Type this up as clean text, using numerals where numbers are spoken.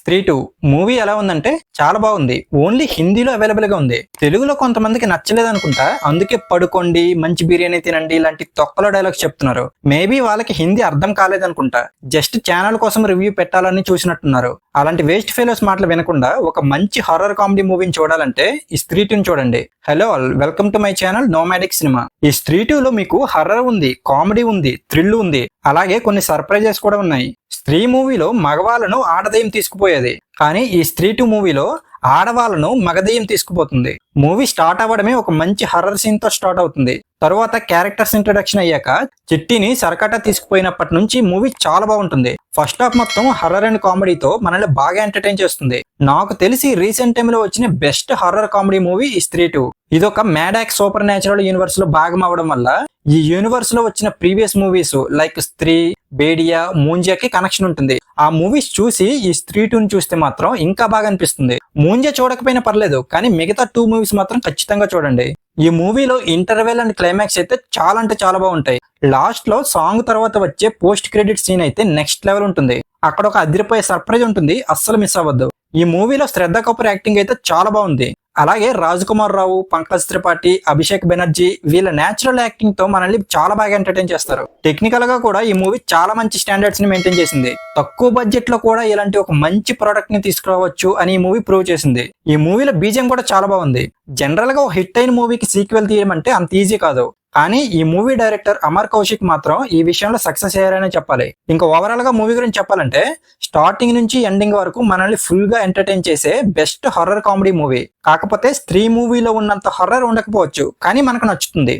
స్త్రీ 2 మూవీ ఎలా ఉందంటే చాలా బాగుంది. ఓన్లీ హిందీలో అవైలబుల్ గా ఉంది. తెలుగులో కొంతమందికి నచ్చలేదు అనుకుంటా, అందుకే పడుకోండి, మంచి బిర్యానీ తినండి ఇలాంటి తొక్కలో డైలాగ్స్ చెప్తున్నారు. మేబీ వాళ్ళకి హిందీ అర్థం కాలేదనుకుంటా, జస్ట్ ఛానల్ కోసం రివ్యూ పెట్టాలని చూసినట్టున్నారు. అలాంటి వేస్ట్ ఫెలోస్ మాటలు వినకుండా ఒక మంచి హారర్ కామెడీ మూవీని చూడాలంటే ఈ స్త్రీ 2 చూడండి. Hello all, welcome to my channel nomadic cinema. ఈ స్త్రీ 2 లో మీకు హర్రర్ ఉంది, కామెడీ ఉంది, థ్రిల్ ఉంది, అలాగే కొన్ని సర్ప్రైజెస్ కూడా ఉన్నాయి. స్త్రీ మూవీలో మగవాళ్ళను ఆడదయ్యం తీసుకుపోయేది, కానీ ఈ స్త్రీ 2 మూవీలో ఆడవాళ్ళను మగదయ్యం తీసుకుపోతుంది. మూవీ స్టార్ట్ అవ్వడమే ఒక మంచి హర్రర్ సీన్ తో స్టార్ట్ అవుతుంది. తరువాత క్యారెక్టర్స్ ఇంట్రడక్షన్ అయ్యాక చిట్టిని సరకటా తీసుకుపోయినప్పటి నుంచి మూవీ చాలా బాగుంటుంది. ఫస్ట్ హాఫ్ మొత్తం హర్రర్ అండ్ కామెడీతో మనల్ని బాగా ఎంటర్టైన్ చేస్తుంది. నాకు తెలిసి రీసెంట్ టైమ్ లో వచ్చిన బెస్ట్ హర్రర్ కామెడీ మూవీ ఈ స్త్రీ 2. ఇదొక మ్యాడాక్ సూపర్ న్యాచురల్ యూనివర్స్ లో భాగం అవడం వల్ల ఈ యూనివర్స్ లో వచ్చిన ప్రీవియస్ మూవీస్ లైక్ స్త్రీ, బేడియా, మూంజాకి కనెక్షన్ ఉంటుంది. ఆ మూవీస్ చూసి ఈ స్త్రీ 2 చూస్తే మాత్రం ఇంకా బాగా అనిపిస్తుంది. మూంజా చూడకపోయినా పర్లేదు, కానీ మిగతా 2 మూవీస్ మాత్రం ఖచ్చితంగా చూడండి. ఈ మూవీలో ఇంటర్వెల్ అండ్ క్లైమాక్స్ అయితే చాలా అంటే చాలా బాగుంటాయి. లాస్ట్ లో సాంగ్ తర్వాత వచ్చే పోస్ట్ క్రెడిట్ సీన్ అయితే నెక్స్ట్ లెవెల్ ఉంటుంది. అక్కడ ఒక అదిరిపోయే సర్ప్రైజ్ ఉంటుంది, అస్సలు మిస్ అవ్వద్దు. ఈ మూవీలో శ్రద్ధ కపూర్ యాక్టింగ్ అయితే చాలా బాగుంది. అలాగే రాజ్ కుమార్ రావు, పంకజ్ త్రిపాఠి, అభిషేక్ బెనర్జీ వీళ్ళ నేచురల్ యాక్టింగ్ తో మనల్ని చాలా బాగా ఎంటర్టైన్ చేస్తారు. టెక్నికల్ గా కూడా ఈ మూవీ చాలా మంచి స్టాండర్డ్స్ ని మెయింటైన్ చేసింది. తక్కువ బడ్జెట్ లో కూడా ఇలాంటి ఒక మంచి ప్రోడక్ట్ ని తీసుకురావచ్చు అని ఈ మూవీ ప్రూవ్ చేసింది. ఈ మూవీలో బీజిఎం కూడా చాలా బాగుంది. జనరల్ గా ఒక హిట్ అయిన మూవీకి సీక్వెల్ తీయడం అంటే అంత ఈజీ కాదు, కానీ ఈ మూవీ డైరెక్టర్ అమర్ కౌశిక్ మాత్రం ఈ విషయంలో సక్సెస్ అయ్యారనే చెప్పాలి. ఇంకా ఓవరాల్ గా మూవీ గురించి చెప్పాలంటే స్టార్టింగ్ నుంచి ఎండింగ్ వరకు మనల్ని ఫుల్ గా ఎంటర్టైన్ చేసే బెస్ట్ హర్రర్ కామెడీ మూవీ. కాకపోతే స్త్రీ మూవీలో ఉన్నంత హర్రర్ ఉండకపోవచ్చు, కానీ మనకు నచ్చుతుంది.